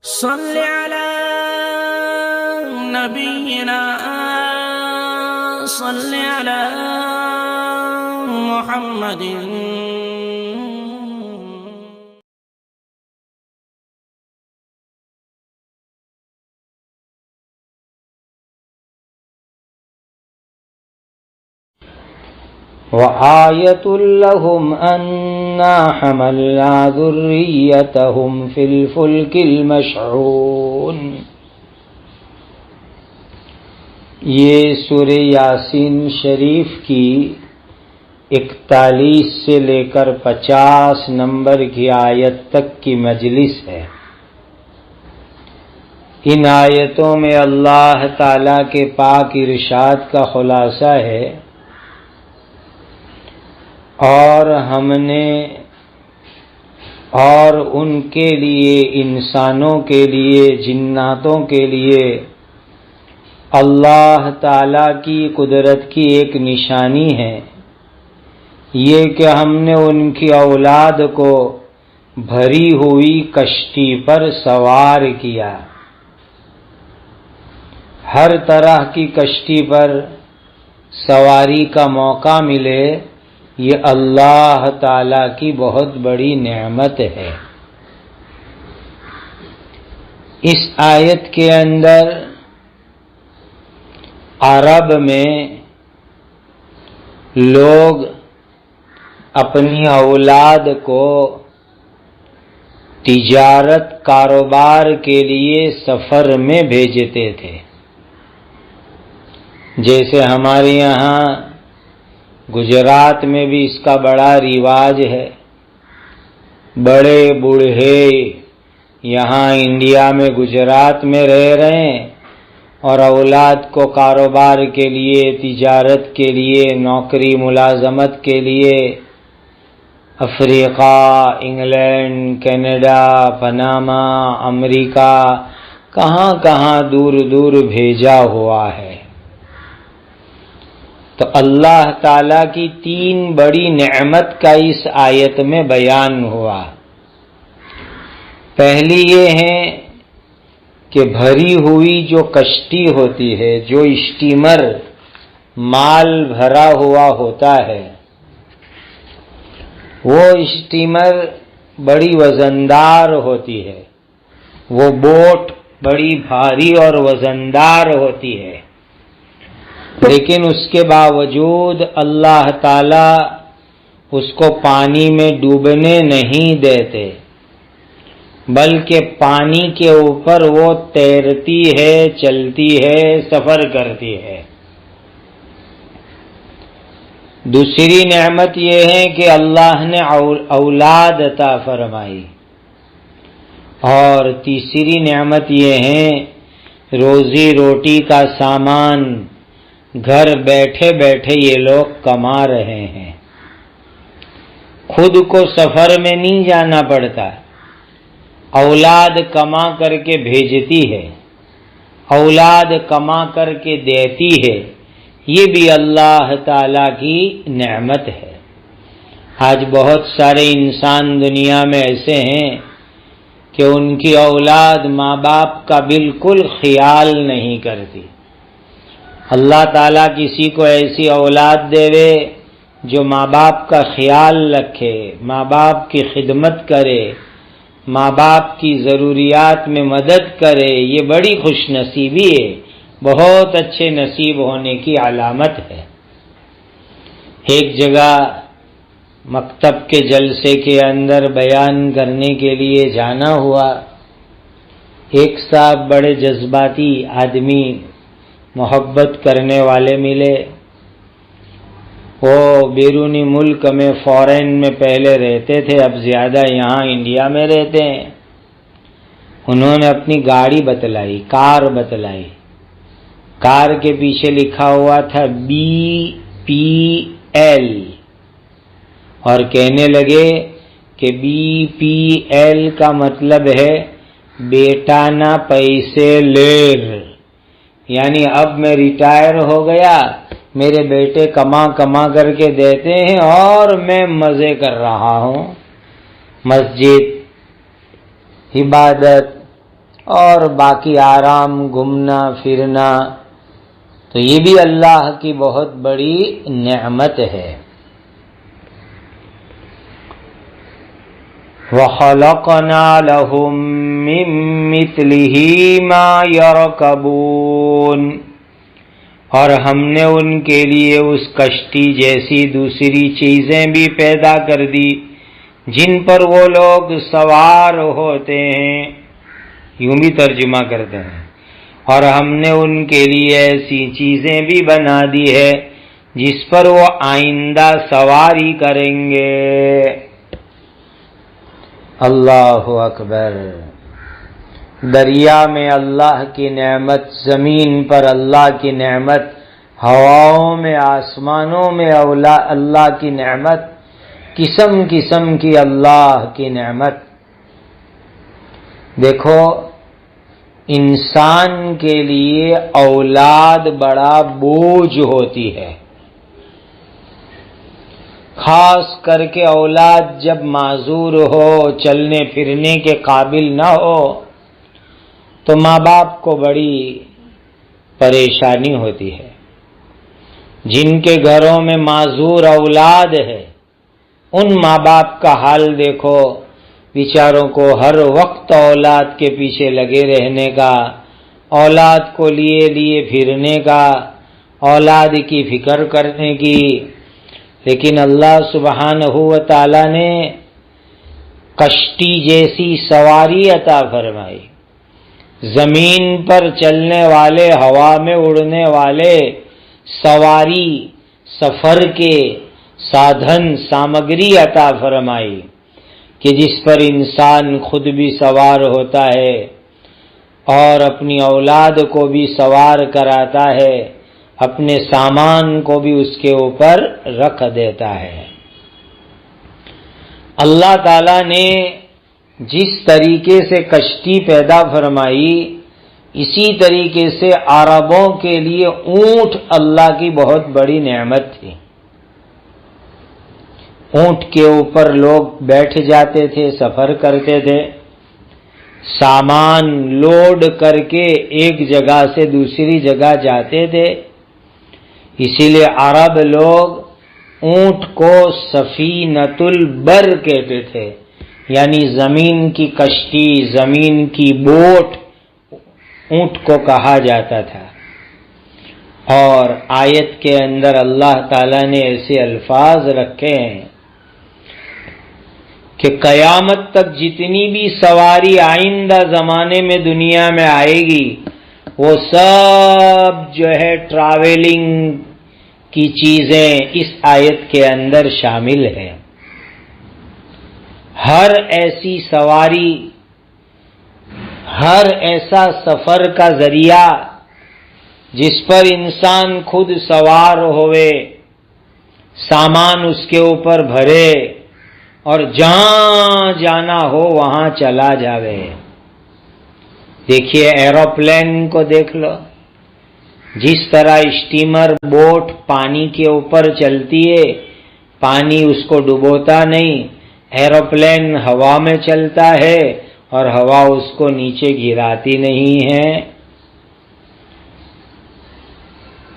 صل على نبينا صل على محمد وآية لهم أنا حملنا ذريتهم في الفلك المشحون۔ یہ سورہ یاسین شریف کی 41 سے لے کر 50 نمبر کی آیت تک کی مجلس ہے۔ ان آیتوں میں اللہ تعالی کے پاک ارشاد کا خلاصہ ہے، اور ہم نے اور ان کے لیے، انسانوں کے لیے، جناتوں کے لیے اللہ تعالی کی قدرت کی ایک نشانی ہے یہ کہ ہم نے ان کی اولاد کو بھری ہوئی کشتی پر سوار کیا۔ ہر طرح کی کشتی پر سواری کا موقع ملے، یہ اللہ تعالی کی بہت بڑی نعمت ہے۔ اس آیت کے اندر عرب میں لوگ اپنی اولاد کو تجارت کاروبار کے لیے سفر میں بھیجتے تھے۔ جیسے ہمارے یہاں گجرات میں بھی اس کا بڑا رواج ہے، بڑے بوڑھے یہاں انڈیا میں گجرات میں رہ رہے ہیں اور اولاد کو کاروبار کے لیے، تجارت کے لیے، نوکری ملازمت کے لیے افریقہ، انگلینڈ، کینیڈا، پاناما، امریکہ، کہاں کہاں دور دور بھیجا ہوا ہے۔ تو اللہ تعالیٰ کی 3 بڑی نعمت کا اس آیت میں بیان ہوا۔ پہلی یہ ہے کہ بھری ہوئی جو کشتی ہوتی ہے، جو اسٹیمر مال بھرا ہوا ہوتا ہے، وہ اسٹیمر بڑی وزندار ہوتی ہے، وہ بوٹ بڑی بھاری اور وزندار ہوتی ہے، لیکن اس کے باوجود اللہ تعالی اس کو پانی میں ڈوبنے نہیں دیتے، بلکہ پانی کے اوپر وہ تیرتی ہے، چلتی ہے، سفر کرتی ہے۔ دوسری نعمت یہ ہے کہ اللہ نے اولاد عطا فرمائی، اور تیسری نعمت یہ ہے روزی روٹی کا سامان گھر بیٹھے بیٹھے یہ لوگ کما رہے ہیں، خود کو سفر میں نہیں جانا پڑتا، اولاد کما کر کے بھیجتی ہے، اولاد کما کر کے دیتی ہے، یہ بھی اللہ تعالی کی نعمت ہے۔ آج بہت سارے انسان دنیا میں ایسے ہیں کہ ان کی اولاد ماں باپ کا بالکل خیال نہیں کرتی۔ اللہ تعالیٰ کسی کو ایسی اولاد دے جو ماں باپ کا خیال رکھے، ماں باپ کی خدمت کرے، ماں باپ کی ضروریات میں مدد کرے، یہ بڑی خوش نصیبی ہے، بہت اچھے نصیب ہونے کی علامت ہے۔ ایک جگہ مکتب کے جلسے کے اندر بیان کرنے کے لیے جانا ہوا، ایک صاحب بڑے جذباتی آدمی، محبت کرنے والے ملے۔ وہ بیرونی ملک میں، فورن میں پہلے رہتے تھے، اب زیادہ یہاں انڈیا میں رہتے ہیں۔ انہوں نے اپنی گاڑی بتلائی، کار بتلائی، کار کے پیچھے لکھا ہوا تھا BPL، اور کہنے لگے کہ BPL کا مطلب ہے بیٹا نہ پیسے لیر، یعنی اب میں ریٹائر ہو گیا، میرے بیٹے کما کر کے دیتے ہیں اور میں مزے کر رہا ہوں، مسجد، عبادت، اور باقی آرام، گھومنا پھرنا، تو یہ بھی اللہ کی بہت بڑی نعمت ہے۔ وَخَلَقْنَا لَهُم مِّن مِّثْلِهِ مَا يَرْكَبُونَ، اور ہم نے ان کے لیے اس کشتی جیسی دوسری چیزیں بھی پیدا کر دی جن پر وہ لوگ سوار ہوتے ہیں، یوں بھی ترجمہ کرتے ہیں، اور ہم نے ان کے لیے ایسی چیزیں بھی بنا دی ہے جس پر وہ آئندہ سواری کریں گے۔ اللہ اکبر۔ دریا میں اللہ کی نعمت، زمین پر اللہ کی نعمت، ہواؤں میں، آسمانوں میں اللہ کی نعمت، قسم قسم کی اللہ کی نعمت۔ دیکھو، انسان کے لیے اولاد بڑا بوجھ ہوتی ہے، خاص کر کے اولاد جب معذور ہو، چلنے پھرنے کے قابل نہ ہو، تو ماں باپ کو بڑی پریشانی ہوتی ہے۔ جن کے گھروں میں معذور اولاد ہے، ان ماں باپ کا حال دیکھو، بیچاروں کو ہر وقت اولاد کے پیچھے لگے رہنے کا، اولاد کو لیے پھرنے کا، اولاد کی فکر کرنے کی۔ لیکن اللہ سبحانہ و تعالی نے کشتی جیسی سواری عطا فرمائی، زمین پر چلنے والے، ہوا میں اڑنے والے سواری، سفر کے سادھن سامگری عطا فرمائی کہ جس پر انسان خود بھی سوار ہوتا ہے اور اپنی اولاد کو بھی سوار کراتا ہے، اپنے سامان کو بھی اس کے اوپر رکھ دیتا ہے۔ اللہ تعالیٰ نے جس طریقے سے کشتی پیدا فرمائی، اسی طریقے سے عربوں کے لیے اونٹ اللہ کی بہت بڑی نعمت تھی۔ اونٹ کے اوپر لوگ بیٹھ جاتے تھے، سفر کرتے تھے، سامان لوڈ کر کے ایک جگہ سے دوسری جگہ جاتے تھے۔ اسی لیے عرب لوگ اونٹ کو سفینۃ البر کہتے تھے، یعنی زمین کی کشتی، زمین کی بوٹ اونٹ کو کہا جاتا تھا۔ اور آیت کے اندر اللہ تعالیٰ نے ایسے الفاظ رکھے ہیں کہ قیامت تک جتنی بھی سواری آئندہ زمانے میں دنیا میں آئے گی، وہ سب جو ہے ٹریولنگ کی چیزیں اس آیت کے اندر شامل ہیں۔ ہر ایسی سواری، ہر ایسا سفر کا ذریعہ جس پر انسان خود سوار ہوئے، سامان اس کے اوپر بھرے اور جہاں جانا ہو وہاں چلا جاوے۔ دیکھیے ایروپلین کو دیکھ لو، جس طرح اسٹیمر، بوٹ پانی کے اوپر چلتی ہے، پانی اس کو ڈبوتا نہیں، ایروپلین ہوا میں چلتا ہے اور ہوا اس کو نیچے گراتی نہیں ہے۔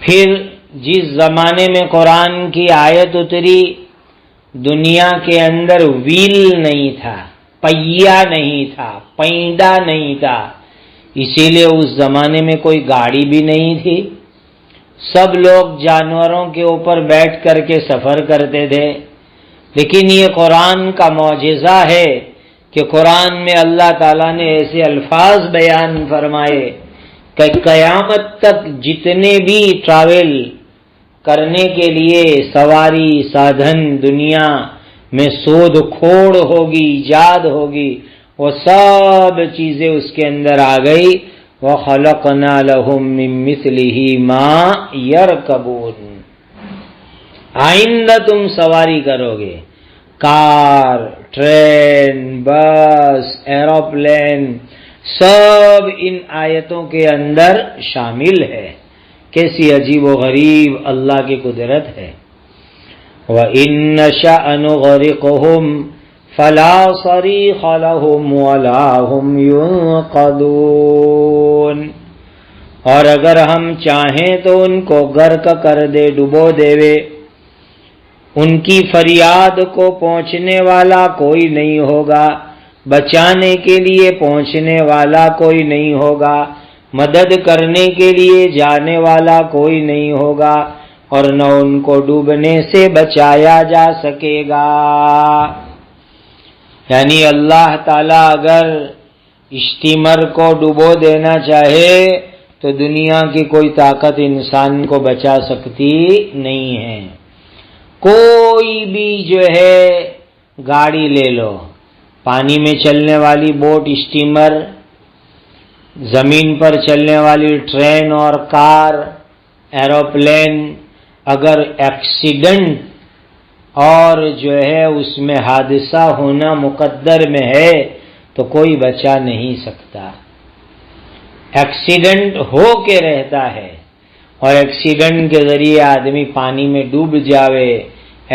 پھر جس زمانے میں قرآن کی آیت اتری، دنیا کے اندر ویل نہیں تھا، پہیا نہیں تھا، پینڈا نہیں تھا، اسی لیے اس زمانے میں کوئی گاڑی بھی نہیں تھی، سب لوگ جانوروں کے اوپر بیٹھ کر کے سفر کرتے تھے۔ لیکن یہ قرآن کا معجزہ ہے کہ قرآن میں اللہ تعالیٰ نے ایسے الفاظ بیان فرمائے کہ قیامت تک جتنے بھی ٹریول کرنے کے لیے سواری سادھن دنیا میں سود کھوڑ ہوگی، ایجاد ہوگی، وہ سب چیزیں اس کے اندر آ گئی۔ وَخَلَقْنَا لَهُم مِّن مِّثْلِهِ مَا يَرْكَبُونَ، آئندہ تم سواری کرو گے، کار، ٹرین، بس، ایروپلین، سب ان آیتوں کے اندر شامل ہے۔ کیسی عجیب و غریب اللہ کی قدرت ہے۔ وَإِن نَّشَأْ نُغْرِقْهُمْ فلا صریخ لهم ولا هم ينقذون، اور اگر ہم چاہیں تو ان کو غرق کر دے، ڈبو دے، ان کی فریاد کو پہنچنے والا کوئی نہیں ہوگا، بچانے کے لیے پہنچنے والا کوئی نہیں ہوگا، مدد کرنے کے لیے جانے والا کوئی نہیں ہوگا، اور نہ ان کو ڈوبنے سے بچایا جا سکے گا۔ یعنی اللہ تعالیٰ اگر اسٹیمر کو ڈبو دینا چاہے تو دنیا کی کوئی طاقت انسان کو بچا سکتی نہیں ہے۔ کوئی بھی جو ہے گاڑی لے لو، پانی میں چلنے والی بوٹ، اسٹیمر، زمین پر چلنے والی ٹرین اور کار، ایروپلین، اگر ایکسیڈنٹ اور جو ہے اس میں حادثہ ہونا مقدر میں ہے تو کوئی بچا نہیں سکتا۔ ایکسیڈنٹ ہو کے رہتا ہے، اور ایکسیڈنٹ کے ذریعے آدمی پانی میں ڈوب جاوے،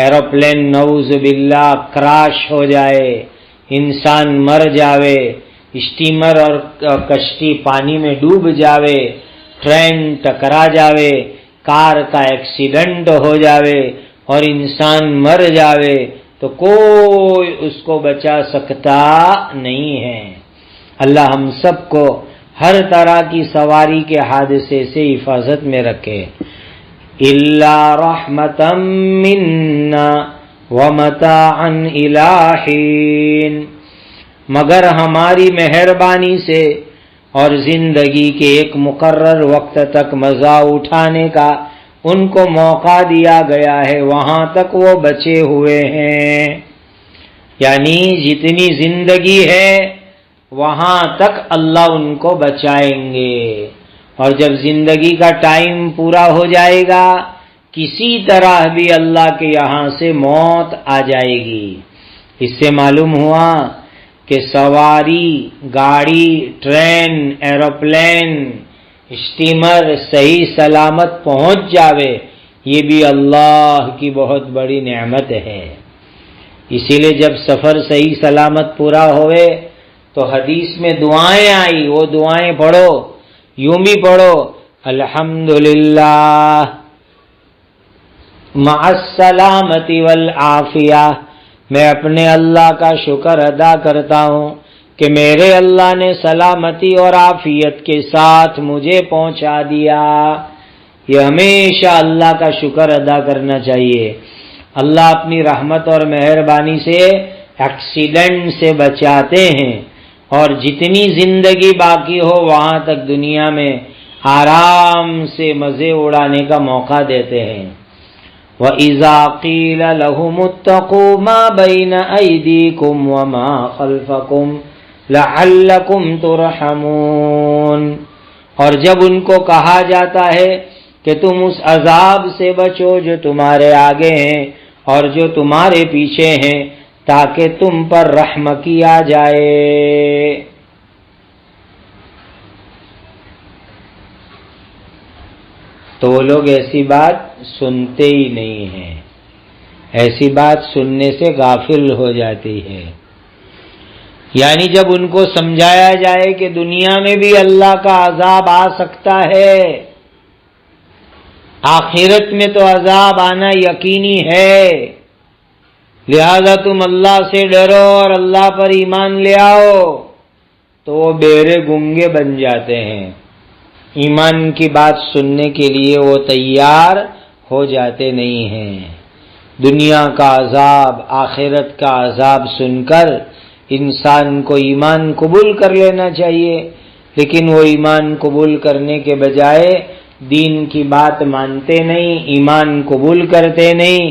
ایروپلین نعوذ باللہ کراش ہو جائے، انسان مر جاوے، اسٹیمر اور کشتی پانی میں ڈوب جاوے، ٹرین ٹکرا جاوے، کار کا ایکسیڈنٹ ہو جاوے اور انسان مر جاوے تو کوئی اس کو بچا سکتا نہیں ہے۔ اللہ ہم سب کو ہر طرح کی سواری کے حادثے سے حفاظت میں رکھے۔ الا رحمتا منا ومتاعا الی حین، مگر ہماری مہربانی سے اور زندگی کے ایک مقرر وقت تک مزہ اٹھانے کا ان کو موقع دیا گیا ہے، وہاں تک وہ بچے ہوئے ہیں۔ یعنی جتنی زندگی ہے وہاں تک اللہ ان کو بچائیں گے، اور جب زندگی کا ٹائم پورا ہو جائے گا کسی طرح بھی اللہ کے یہاں سے موت آ جائے گی۔ اس سے معلوم ہوا کہ سواری، گاڑی، ٹرین، ایروپلین، اسٹیمر صحیح سلامت پہنچ جاوے، یہ بھی اللہ کی بہت بڑی نعمت ہے۔ اسی لیے جب سفر صحیح سلامت پورا ہوئے تو حدیث میں دعائیں آئی، وہ دعائیں پڑھو، یوں بھی پڑھو، الحمدللہ مع السلامت والعافیہ، میں اپنے اللہ کا شکر ادا کرتا ہوں کہ میرے اللہ نے سلامتی اور عافیت کے ساتھ مجھے پہنچا دیا۔ یہ ہمیشہ اللہ کا شکر ادا کرنا چاہیے۔ اللہ اپنی رحمت اور مہربانی سے ایکسیڈنٹ سے بچاتے ہیں، اور جتنی زندگی باقی ہو وہاں تک دنیا میں آرام سے مزے اڑانے کا موقع دیتے ہیں۔ وَإِذَا قِيلَ لَهُمُ اتَّقُوا مَا بَيْنَ أَيْدِيكُمْ وَمَا خَلْفَكُمْ لَعَلَّكُمْ تُرْحَمُونَ، اور جب ان کو کہا جاتا ہے کہ تم اس عذاب سے بچو جو تمہارے آگے ہیں اور جو تمہارے پیچھے ہیں تاکہ تم پر رحم کیا جائے۔ تو وہ لوگ ایسی بات سنتے ہی نہیں ہیں، ایسی بات سننے سے غافل ہو جاتی ہے۔ یعنی جب ان کو سمجھایا جائے کہ دنیا میں بھی اللہ کا عذاب آ سکتا ہے، آخرت میں تو عذاب آنا یقینی ہے، لہذا تم اللہ سے ڈرو اور اللہ پر ایمان لے آؤ، تو وہ بہرے گونگے بن جاتے ہیں، ایمان کی بات سننے کے لیے وہ تیار ہو جاتے نہیں ہیں۔ دنیا کا عذاب، آخرت کا عذاب سن کر انسان کو ایمان قبول کر لینا چاہیے، لیکن وہ ایمان قبول کرنے کے بجائے دین کی بات مانتے نہیں، ایمان قبول کرتے نہیں،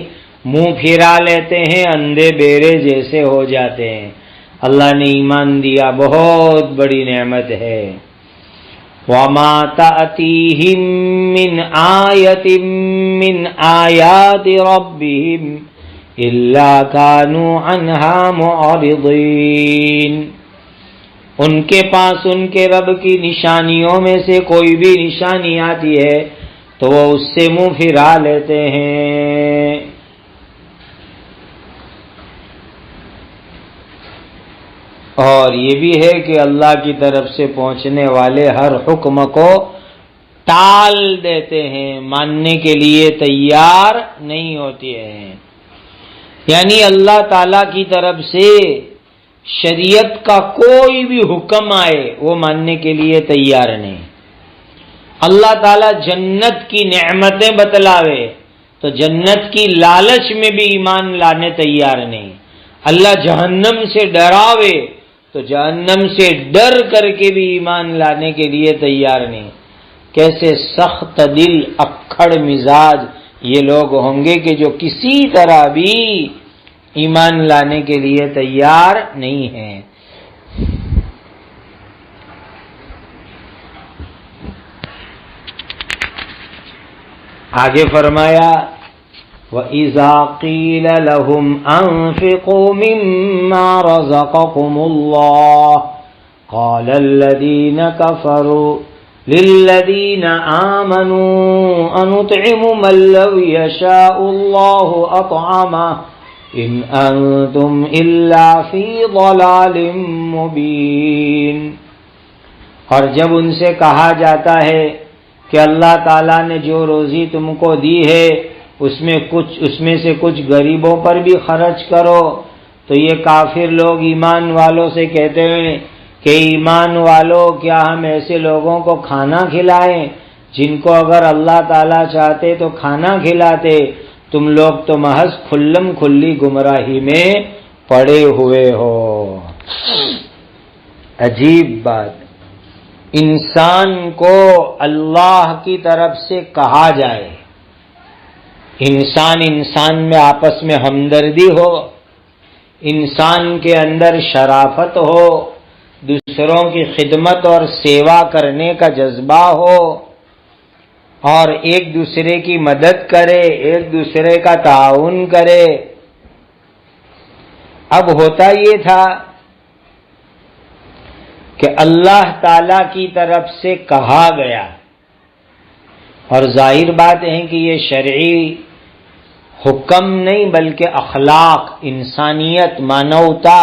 منہ پھرا لیتے ہیں، اندھے بہرے جیسے ہو جاتے ہیں۔ اللہ نے ایمان دیا، بہت بڑی نعمت ہے۔ وَمَا تَأْتِيهِم مِّنْ آيَةٍ مِّنْ آيَاتِ رَبِّهِمْ إِلَّا كَانُوا عَنْهَا مُعْرِضِينَ، ان کے پاس ان کے رب کی نشانیوں میں سے کوئی بھی نشانی آتی ہے تو وہ اس سے منہ پھرا لیتے ہیں۔ اور یہ بھی ہے کہ اللہ کی طرف سے پہنچنے والے ہر حکم کو ٹال دیتے ہیں، ماننے کے لیے تیار نہیں ہوتے ہیں۔ یعنی اللہ تعالی کی طرف سے شریعت کا کوئی بھی حکم آئے وہ ماننے کے لیے تیار نہیں۔ اللہ تعالیٰ جنت کی نعمتیں بتلاوے تو جنت کی لالچ میں بھی ایمان لانے تیار نہیں۔ اللہ جہنم سے ڈراوے تو جہنم سے ڈر کر کے بھی ایمان لانے کے لیے تیار نہیں۔ کیسے سخت دل اکھڑ مزاج یہ لوگ ہوں گے کہ جو کسی طرح بھی ایمان لانے کے لیے تیار نہیں ہیں۔ آگے فرمایا وَإِذَا قِيلَ لَهُمْ أَنفِقُوا مِمَّا رَزَقَكُمُ اللَّهُ قَالَ الَّذِينَ كَفَرُوا لِلَّذِينَ آمَنُوا أَنُطْعِمُ مَن لَّوْ يَشَاءُ اللَّهُ أَطْعَمَهُ إِنْ أَنتُمْ إِلَّا فِي ضَلَالٍ مُّبِينٍ۔ اور جب ان سے کہا جاتا ہے کہ اللہ تعالیٰ نے جو روزی تم کو دی ہے اس میں سے کچھ غریبوں پر بھی خرچ کرو، تو یہ کافر لوگ ایمان والوں سے کہتے ہیں کہ ایمان والوں کیا ہم ایسے لوگوں کو کھانا کھلائیں جن کو اگر اللہ تعالیٰ چاہتے تو کھانا کھلاتے، تم لوگ تو محض کھلم کھلی گمراہی میں پڑے ہوئے ہو۔ عجیب بات، انسان کو اللہ کی طرف سے کہا جائے، انسان میں آپس میں ہمدردی ہو، انسان کے اندر شرافت ہو، دوسروں کی خدمت اور سیوا کرنے کا جذبہ ہو، اور ایک دوسرے کی مدد کرے، ایک دوسرے کا تعاون کرے۔ اب ہوتا یہ تھا کہ اللہ تعالی کی طرف سے کہا گیا، اور ظاہر بات ہے کہ یہ شرعی حکم نہیں بلکہ اخلاق، انسانیت، مانوتا،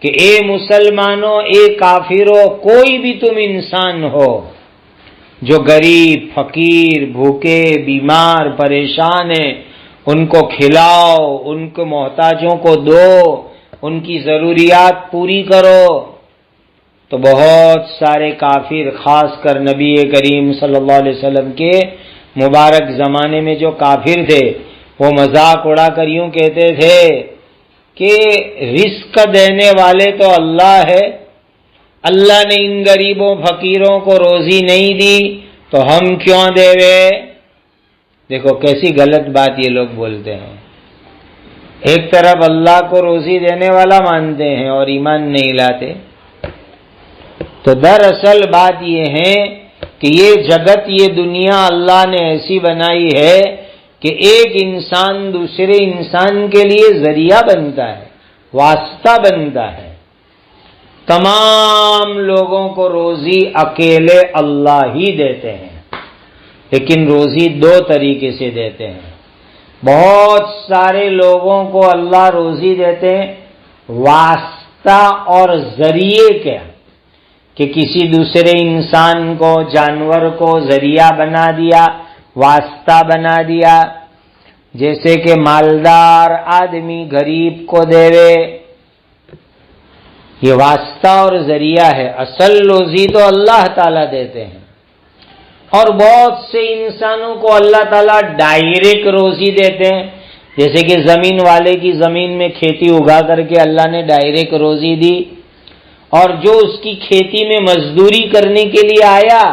کہ اے مسلمانوں، اے کافروں، کوئی بھی تم انسان ہو جو غریب، فقیر، بھوکے، بیمار، پریشان ہیں، ان کو کھلاؤ، ان کو محتاجوں کو دو، ان کی ضروریات پوری کرو۔ تو بہت سارے کافر، خاص کر نبی کریم صلی اللہ علیہ وسلم کے مبارک زمانے میں جو کافر تھے، وہ مذاق اڑا کر یوں کہتے تھے کہ رزق دینے والے تو اللہ ہے، اللہ نے ان غریبوں فقیروں کو روزی نہیں دی تو ہم کیوں دے وے؟ دیکھو کیسی غلط بات یہ لوگ بولتے ہیں۔ ایک طرف اللہ کو روزی دینے والا مانتے ہیں اور ایمان نہیں لاتے۔ تو دراصل بات یہ ہے کہ یہ جگت، یہ دنیا اللہ نے ایسی بنائی ہے کہ ایک انسان دوسرے انسان کے لیے ذریعہ بنتا ہے، واسطہ بنتا ہے۔ تمام لوگوں کو روزی اکیلے اللہ ہی دیتے ہیں، لیکن روزی دو طریقے سے دیتے ہیں۔ بہت سارے لوگوں کو اللہ روزی دیتے ہیں واسطہ اور ذریعے کے، کہ کسی دوسرے انسان کو، جانور کو ذریعہ بنا دیا، واسطہ بنا دیا، جیسے کہ مالدار آدمی غریب کو دے وے، یہ واسطہ اور ذریعہ ہے۔ اصل روزی تو اللہ تعالیٰ دیتے ہیں، اور بہت سے انسانوں کو اللہ تعالیٰ ڈائریکٹ روزی دیتے ہیں، جیسے کہ زمین والے کی زمین میں کھیتی اگا کر کے اللہ نے ڈائریکٹ روزی دی، اور جو اس کی کھیتی میں مزدوری کرنے کے لیے آیا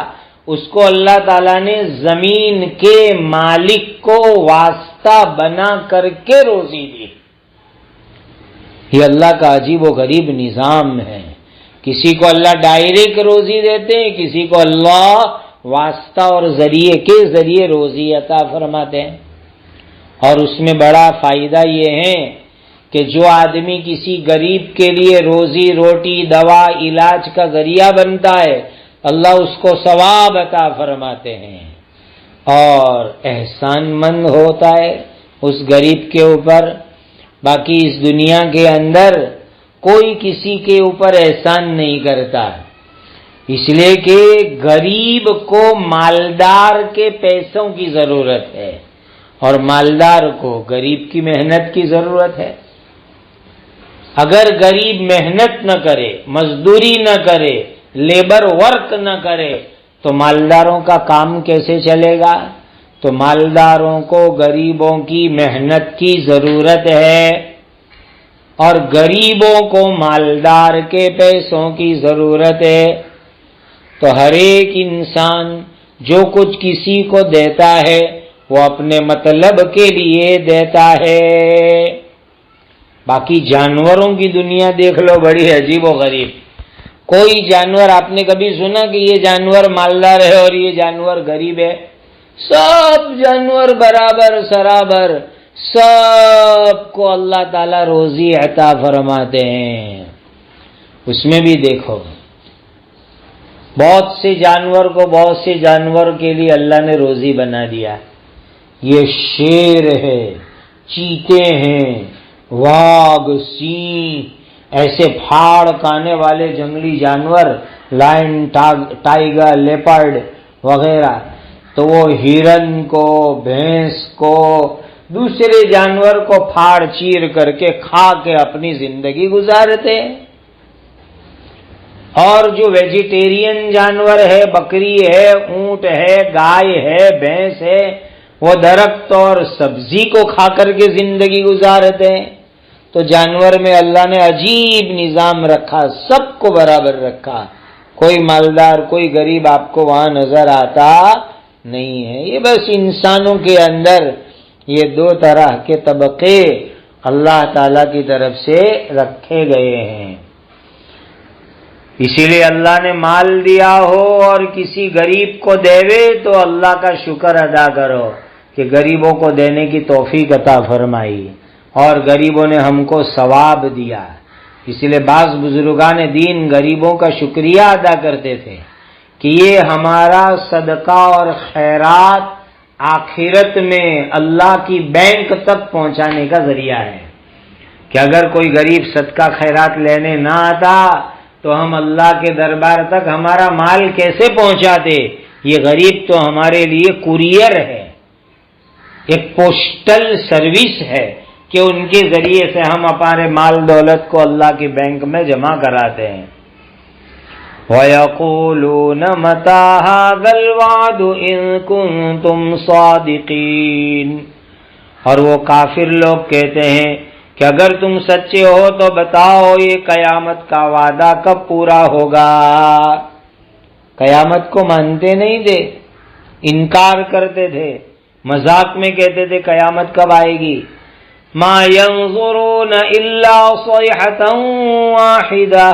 اس کو اللہ تعالیٰ نے زمین کے مالک کو واسطہ بنا کر کے روزی دی۔ یہ اللہ کا عجیب و غریب نظام ہے، کسی کو اللہ ڈائریکٹ روزی دیتے ہیں، کسی کو اللہ واسطہ اور ذریعے کے ذریعے روزی عطا فرماتے ہیں۔ اور اس میں بڑا فائدہ یہ ہے کہ جو آدمی کسی غریب کے لیے روزی روٹی، دوا، علاج کا ذریعہ بنتا ہے، اللہ اس کو ثواب عطا فرماتے ہیں اور احسان مند ہوتا ہے اس غریب کے اوپر۔ باقی اس دنیا کے اندر کوئی کسی کے اوپر احسان نہیں کرتا، اس لیے کہ غریب کو مالدار کے پیسوں کی ضرورت ہے اور مالدار کو غریب کی محنت کی ضرورت ہے۔ اگر غریب محنت نہ کرے، مزدوری نہ کرے، لیبر ورک نہ کرے تو مالداروں کا کام کیسے چلے گا؟ تو مالداروں کو غریبوں کی محنت کی ضرورت ہے اور غریبوں کو مالدار کے پیسوں کی ضرورت ہے۔ تو ہر ایک انسان جو کچھ کسی کو دیتا ہے وہ اپنے مطلب کے لیے دیتا ہے۔ باقی جانوروں کی دنیا دیکھ لو، بڑی عجیب و غریب۔ کوئی جانور آپ نے کبھی سنا کہ یہ جانور مالدار ہے اور یہ جانور غریب ہے؟ سب جانور برابر سرابر، سب کو اللہ تعالی روزی عطا فرماتے ہیں۔ اس میں بھی دیکھو بہت سے جانور کو بہت سے جانور کے لیے اللہ نے روزی بنا دیا۔ یہ شیر ہے، چیتے ہیں، واگ، سینگ، ایسے پھاڑ کھانے والے جنگلی جانور، لائن، ٹائیگر، لیپرڈ وغیرہ، تو وہ ہرن کو، بھینس کو، دوسرے جانور کو پھاڑ چیر کر کے کھا کے اپنی زندگی گزارتے ہیں۔ اور جو ویجیٹیرین جانور ہے، بکری ہے، اونٹ ہے، گائے ہے، بھینس ہے، وہ درخت اور سبزی کو کھا کر کے زندگی گزارتے ہیں۔ تو جانور میں اللہ نے عجیب نظام رکھا، سب کو برابر رکھا، کوئی مالدار کوئی غریب آپ کو وہاں نظر آتا نہیں ہے۔ یہ بس انسانوں کے اندر یہ دو طرح کے طبقے اللہ تعالی کی طرف سے رکھے گئے ہیں۔ اسی لیے اللہ نے مال دیا ہو اور کسی غریب کو دیوے تو اللہ کا شکر ادا کرو کہ غریبوں کو دینے کی توفیق عطا فرمائی اور غریبوں نے ہم کو ثواب دیا۔ اسی لیے بعض بزرگان دین غریبوں کا شکریہ ادا کرتے تھے کہ یہ ہمارا صدقہ اور خیرات آخرت میں اللہ کی بینک تک پہنچانے کا ذریعہ ہے، کہ اگر کوئی غریب صدقہ خیرات لینے نہ آتا تو ہم اللہ کے دربار تک ہمارا مال کیسے پہنچاتے؟ یہ غریب تو ہمارے لیے کوریئر ہے، ایک پوسٹل سروس ہے کہ ان کے ذریعے سے ہم ہمارے مال دولت کو اللہ کی بینک میں جمع کراتے ہیں۔ وَيَقُولُونَ مَتَىٰ هَٰذَا الْوَعْدُ إِن كُنتُمْ صَادِقِينَ، اور وہ کافر لوگ کہتے ہیں کہ اگر تم سچے ہو تو بتاؤ یہ قیامت کا وعدہ کب پورا ہوگا۔ قیامت کو مانتے نہیں تھے، انکار کرتے تھے، مذاق میں کہتے تھے قیامت کب آئے گی۔ ما ينظرون الا صيحة واحدة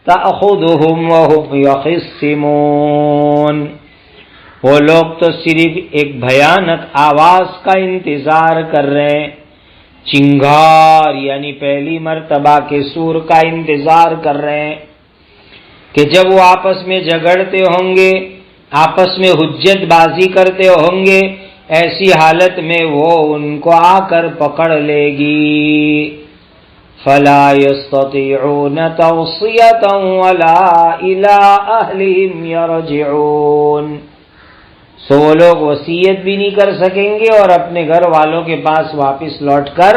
تأخذهم وهم يخصمون، وہ لوگ تو صرف ایک بھیانک آواز کا انتظار کر رہے ہیں، چنگھار یعنی پہلی مرتبہ کے سور کا انتظار کر رہے ہیں کہ جب وہ آپس میں جھگڑتے ہوں گے، آپس میں حجت بازی کرتے ہوں گے، ایسی حالت میں وہ ان کو آ کر پکڑ لے گی۔ فلا يستطيعون توصية ولا إلى أهلهم يرجعون، سو وہ لوگ وصیت بھی نہیں کر سکیں گے اور اپنے گھر والوں کے پاس واپس لوٹ کر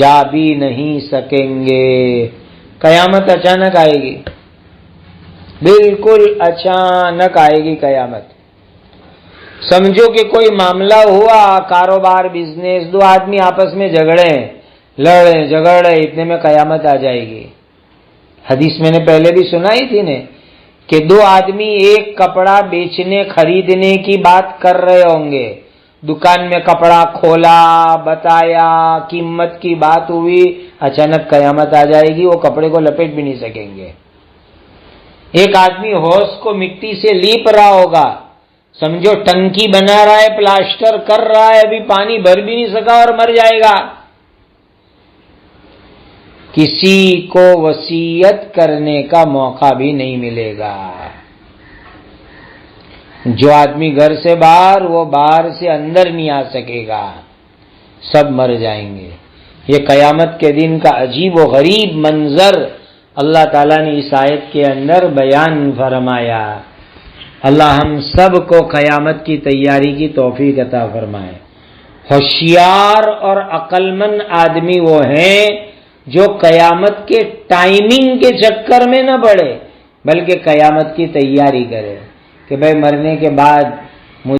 جا بھی نہیں سکیں گے۔ قیامت اچانک آئے گی، بالکل اچانک آئے گی قیامت۔ سمجھو کہ کوئی معاملہ ہوا، کاروبار، بزنس، دو آدمی آپس میں جھگڑے، لڑے جھگڑے، اتنے میں قیامت آ جائے گی۔ حدیث میں نے پہلے بھی سنائی تھی نے کہ دو آدمی ایک کپڑا بیچنے خریدنے کی بات کر رہے ہوں گے، دکان میں کپڑا کھولا، بتایا، قیمت کی بات ہوئی، اچانک قیامت آ جائے گی، وہ کپڑے کو لپیٹ بھی نہیں سکیں گے۔ ایک آدمی ہوش کو مٹی سے لیپ رہا ہوگا، سمجھو ٹنکی بنا رہا ہے، پلاسٹر کر رہا ہے، ابھی پانی بھر بھی نہیں سکا اور مر جائے گا۔ کسی کو وصیت کرنے کا موقع بھی نہیں ملے گا۔ جو آدمی گھر سے باہر، وہ باہر سے اندر نہیں آ سکے گا، سب مر جائیں گے۔ یہ قیامت کے دن کا عجیب و غریب منظر اللہ تعالیٰ نے اس آیت کے اندر بیان فرمایا۔ اللہ ہم سب کو قیامت کی تیاری کی توفیق عطا فرمائے۔ ہوشیار اور عقل مند آدمی وہ ہیں جو قیامت کے ٹائمنگ کے چکر میں نہ پڑے، بلکہ قیامت کی تیاری کرے کہ بھئی مرنے کے بعد